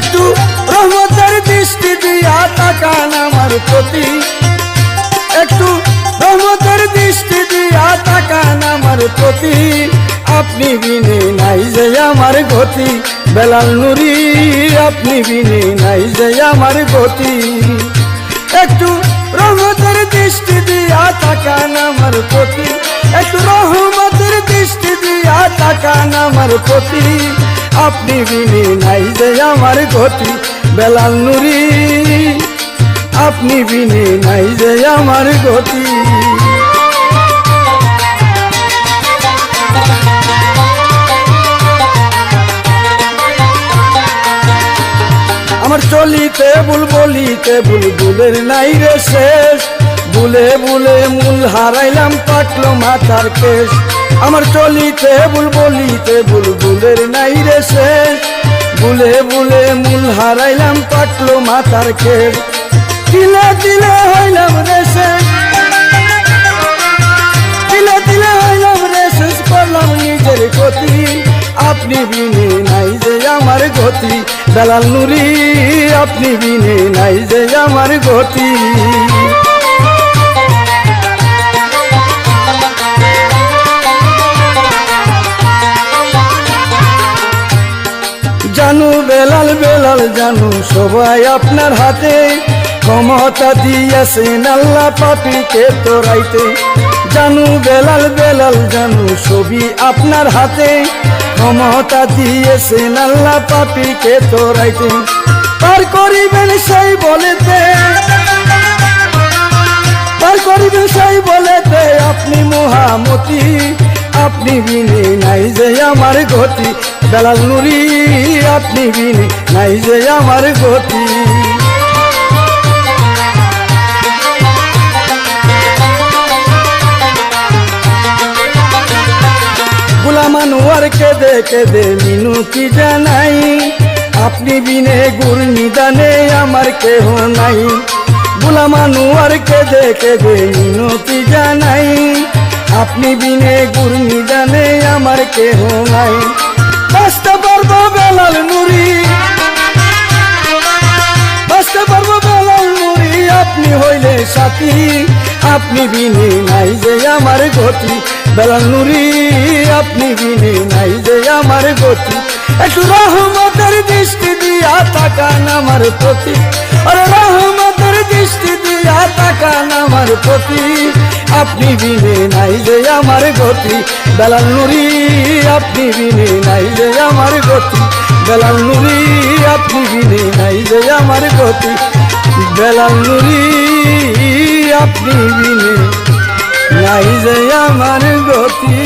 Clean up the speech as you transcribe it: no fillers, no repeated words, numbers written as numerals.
একটু রহমতের দৃষ্টি দিয়া তাকান আমার প্রতি, একটু রহমতের দৃষ্টি দিয়া তাকান আমার প্রতি। আপনি বিনে নাই যে আমার গতি, বেলাল নুরি আপনি বিনে নাই যে আমার গতি। একটু রহমতের দৃষ্টি দিয়া তাকান আমার প্রতি, একটু রহমতের দৃষ্টি দিয়া তাকান আমার প্রতি। আপনি বিনে নাই যে আমার গতি, বেলাল নুরি আপনি বিনে নাই যে আমার গতি। আমার চলিতে বুলবুলিতে বুলবুলের নাই রে শেষ, বুলে বুলে মূল হারাইলাম পাকলো মাথার কেশ। আমার চলিতে বুলবুলিতে বুলবুলের নাই রে শেষ, বুলে বুলে মূল হারাইলাম পাকলো মাথার কেশ। দিলে দিলে হইলাম রে শেষ, দিলে দিলে হইলাম রে শেষ, করলাম নিজের গতি। আপনি বিনে নাই যে আমার গতি, বেলাল নুরি আপনি বিনে নাই যে আমার গতি। জানু বেলাল বেলাল জানু সবাই আপনার হাতে, ক্ষমতা দিয়েছেন আল্লাহ পাপীকে তোরাইতে। জানু বেলাল বেলাল জানু সবই আপনার হাতে, ক্ষমতা দিয়েছেন আল্লাহ পাপীকে তোরাইতে। পার করিবেন সেই বলেতে, পার করিবেন সেই বলেতে আপনি মহামতি। আপনি বিনে নাই যে আমার গতি, বেলাল নুরি আপনি বিনে নাই যে আমার গতি। গোলাম আনোয়ার কেঁদে কেঁদে মিনতি জানাই, আপনি বিনে গুর নিদানে আমার কেহ নাই। গোলাম আনোয়ার কেঁদে কেঁদে মিনতি জানাই, আপনি বিনে গুর নিদানে আমার কেহ নাই। বাঁচতে পারবো বেলাল নুরি, বাঁচতে পারবো বেলাল নুরি আপনি হইলে সাথী। আপনি বিনে নাই যে আমার গতি, বেলাল নুরি আপনি বিনে নাই যে আমার গতি। একটু রহমতের দৃষ্টি দিয়া তাকান আমার প্রতি, আরে রহমতের দৃষ্টি দিয়া তাকান আমার প্রতি। আপনি বিনে নাই যে আমার গতি, বেলাল নুরি আপনি বিনে নাই যে আমার গতি, বেলাল নুরি আপনি বিনে নাই যে আমার গতি, বেলাল নুরি আপনি বিনে নাই যে আমার গতি।